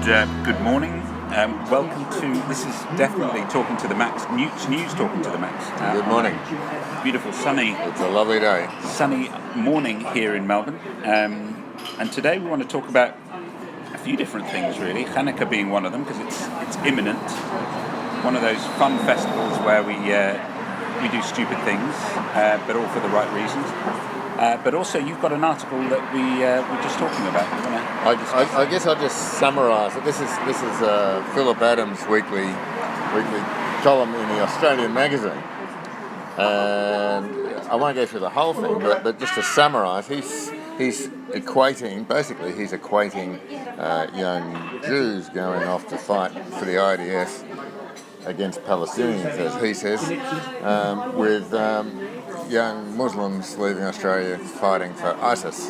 Good morning. Welcome to, this is definitely Talking to the Max, Newt's News Talking to the Max. Good morning. Beautiful sunny. It's a lovely day. Sunny morning here in Melbourne. And today we want to talk about a few different things really. Hanukkah being one of them because it's imminent. One of those fun festivals where we do stupid things, but all for the right reasons. But also, you've got an article that we were just talking about. I guess I'll just summarise it. This is Philip Adams' weekly column in the Australian magazine. And I won't go through the whole thing, but just to summarise, he's equating young Jews going off to fight for the IDF against Palestinians, as he says, with young Muslims leaving Australia fighting for ISIS.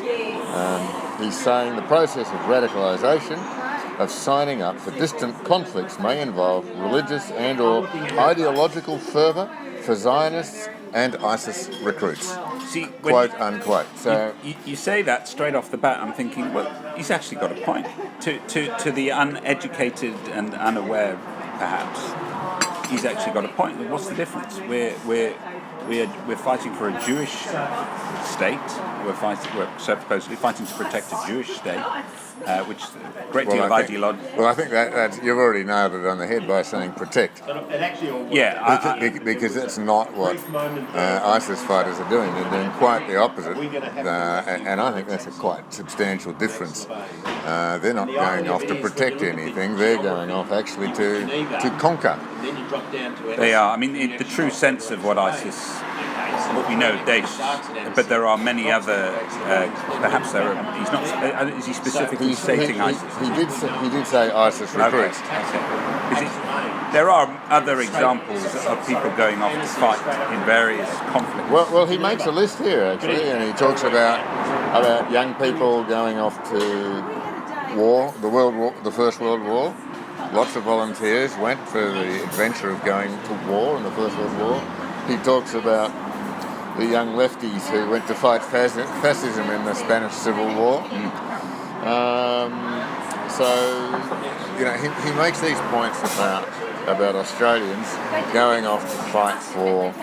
He's saying the process of radicalisation, of signing up for distant conflicts, may involve religious and or ideological fervour for Zionists and ISIS recruits. See, quote unquote. So you say that straight off the bat, I'm thinking, well, he's actually got a point. To the uneducated and unaware, perhaps, he's actually got a point. What's the difference? We're fighting for a Jewish state. We're supposedly fighting to protect a Jewish state, which a great deal of ideology. Well, I think that you've already nailed it on the head by saying protect. Yeah, because that's not what ISIS fighters are doing. They're doing quite the opposite, and I think that's a quite substantial difference. They're not going off to protect anything. They're going off actually to conquer. They are. I mean, in the true sense of what ISIS, what we know, Daesh, but there are many other. Perhaps there are. He's not. Is he specifically stating ISIS? He did say ISIS recruits. Okay. There are other examples of people going off to fight in various conflicts. Well, he makes a list here actually, and he talks about young people going off to war, the First World War. Lots of volunteers went for the adventure of going to war in the First World War. He talks about the young lefties who went to fight fascism in the Spanish Civil War. He makes these points about Australians going off to fight for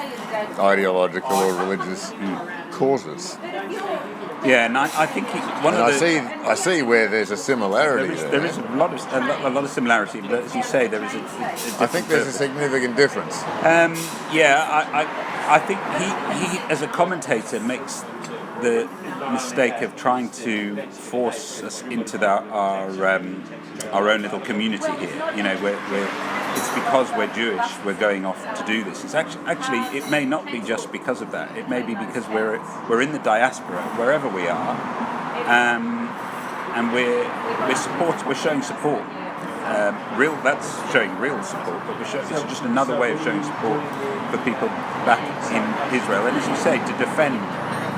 ideological or religious causes. Yeah, and I think I see where there's a similarity there is a lot of similarity, but as you say, there is a I think there's a significant difference. I think he as a commentator makes the mistake of trying to force us into our own little community here. You know, where it's because we're Jewish we're going off to do this. It's actually it may not be just because of that. It may be because we're in the diaspora wherever we are, and we're showing support. That's showing real support, but it's just another way of showing support for people back in Israel. And as you say, to defend,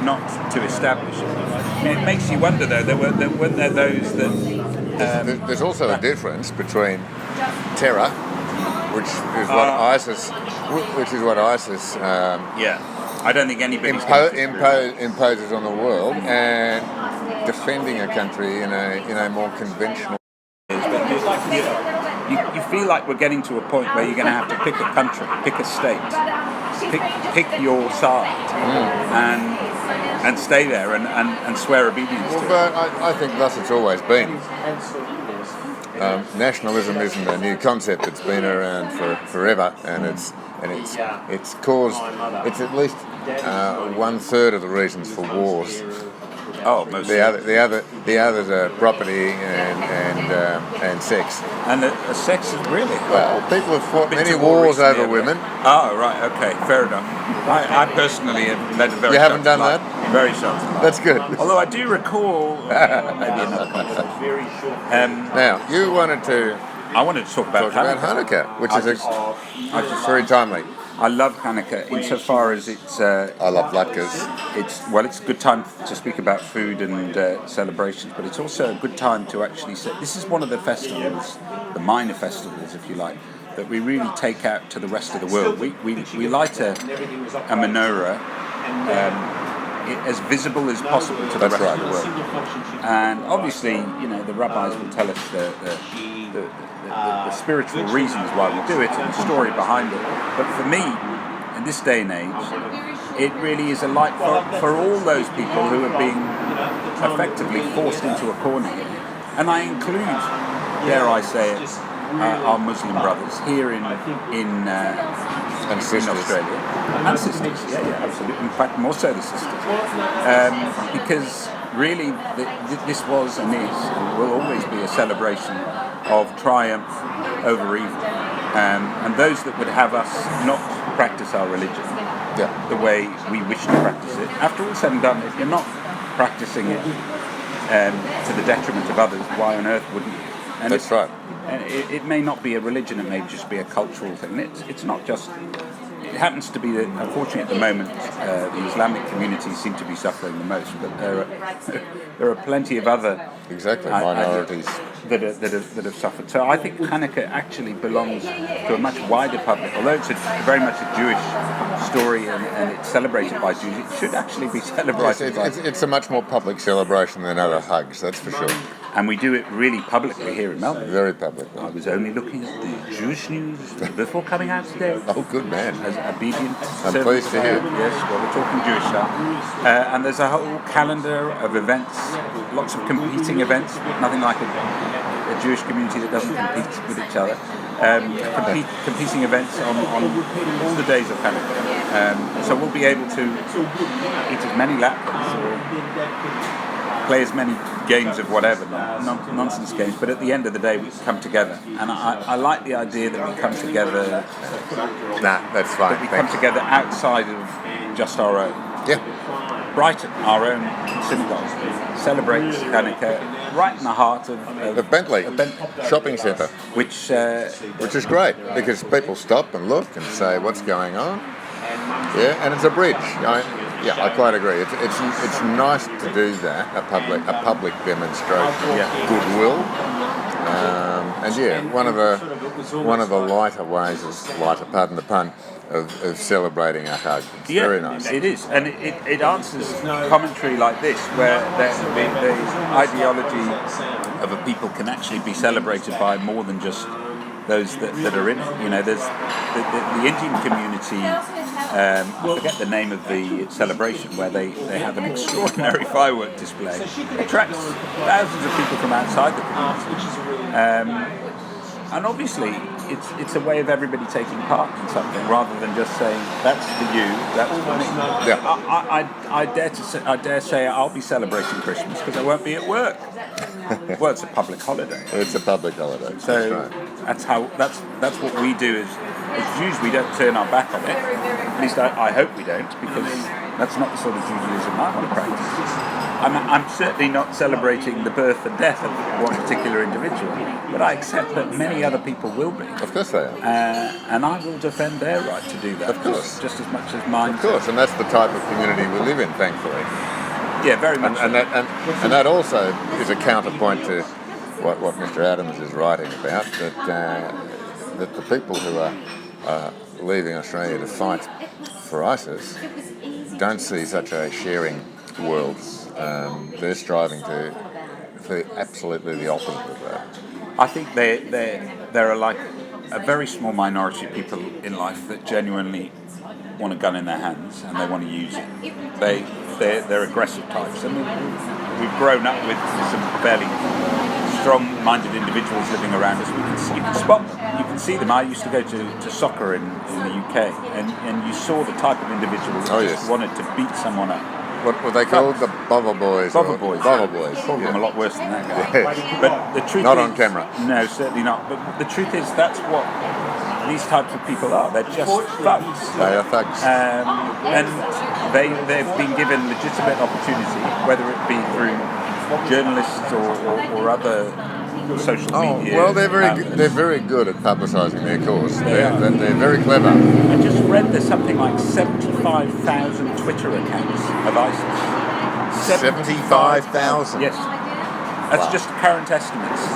not to establish it. I mean, it makes you wonder, though. Weren't there those that? There's also a difference between terror, which is what ISIS. I don't think anybody imposes on the world, and defending a country in a more conventional. You feel like we're getting to a point where you're going to have to pick a country, pick a state, pick your side, and stay there and swear obedience to it. But I think thus it's always been. Nationalism isn't a new concept; it's been around for forever, and it's caused. It's at least 1/3 of the reasons for wars. Oh, most. The others are property and sex. And the sex is really well. People have fought many wars over women. Oh, right. Okay, fair enough. I personally have led a very. You haven't done that? Very sheltered life. That's good. Although I do recall maybe another conversation. Now you wanted to. I wanted to talk about Hanukkah, which is very timely. I love Hanukkah insofar as it's. I love latkes. It's a good time to speak about food and celebrations, but it's also a good time to actually say this is one of the festivals, the minor festivals, if you like, that we really take out to the rest of the world. We light a menorah it as visible as possible to the That's rest right. of the world. And obviously, the rabbis will tell us the spiritual reasons why we do it and the story behind it. But for me, in this day and age, it really is a light for all those people who are being effectively forced into a corner here. And I include, dare I say it, our Muslim brothers here in Australia. And sisters, yeah, absolutely. In fact, more so the sisters. Because really, this was and is and will always be a celebration of triumph over evil. And those that would have us not practice our religion the way we wish to practice it, after all said and done, if you're not practicing it to the detriment of others, why on earth wouldn't you? And That's right. And it may not be a religion, it may just be a cultural thing. It's not just. It happens to be that, unfortunately, at the moment, the Islamic communities seem to be suffering the most, but there are plenty of other minorities that have suffered. So I think Hanukkah actually belongs to a much wider public. Although it's very much a Jewish story and it's celebrated by Jews, it should actually be celebrated by... It's a much more public celebration than other hugs, that's for sure. And we do it really publicly here in Melbourne. Very public. I was only looking at the Jewish news before coming out today. Oh, good man. As obedient. I'm pleased to hear. Yes, well, we're talking Jewish now. And there's a whole calendar of events, lots of competing events, nothing like a Jewish community that doesn't compete with each other. Competing events on all the days of Hanukkah. So we'll be able to eat as many latkes or play as many games of whatever, nonsense games, but at the end of the day we come together. And I like the idea that we come together. That's fine. That we come together outside of just our own. Yeah. Brighton, our own synagogue, celebrates Hanukkah right in the heart of Bentley shopping centre, which is great because people stop and look and say what's going on. Yeah, and it's a bridge. I quite agree. It's nice to do that, a public demonstration of goodwill. One of the lighter ways pardon the pun, of celebrating a hug. It's very nice. It is, and it answers commentary like this, where the ideology of a people can actually be celebrated by more than just those that are in it. There's the Indian community. I forget the name of the celebration where they have an extraordinary firework display. It attracts thousands of people from outside the community. And obviously, it's a way of everybody taking part in something rather than just saying that's for you, that's for me. Yeah. I dare say I'll be celebrating Christmas because I won't be at work. Well, it's a public holiday. It's a public holiday. So that's what we do as Jews. We don't turn our back on it. At least I hope we don't, because that's not the sort of Judaism I want to practice. I'm certainly not celebrating the birth and death of one particular individual, but I accept that many other people will be. Of course they are. And I will defend their right to do that. Of course. Just as much as mine. Of course, and that's the type of community we live in, thankfully. Yeah, very much. And that also is a counterpoint to what Mr. Adams is writing about, that the people who are leaving Australia to fight for ISIS don't see such a sharing world. They're striving for absolutely the opposite of that. I think there are like a very small minority of people in life that genuinely want a gun in their hands and they want to use it. They're aggressive types. I mean, we've grown up with some fairly strong-minded individuals living around us. You can spot them. You can see them. I used to go to soccer in the UK, and you saw the type of individuals that just wanted to beat someone up. What were they called? The Bobber Boys. Bobber Boys. Bobber Boys. Called them a lot worse than that guy. Yes. But the truth not is, on camera. No, certainly not. But the truth is, that's what these types of people are. They're just thugs. They are thugs. And they've been given legitimate opportunity, whether it be through journalists or other social media. Well, they're very good at publicising their cause. They're very clever. I just read there's something like 75,000 Twitter accounts of ISIS. 75,000? Yes. That's just current estimates.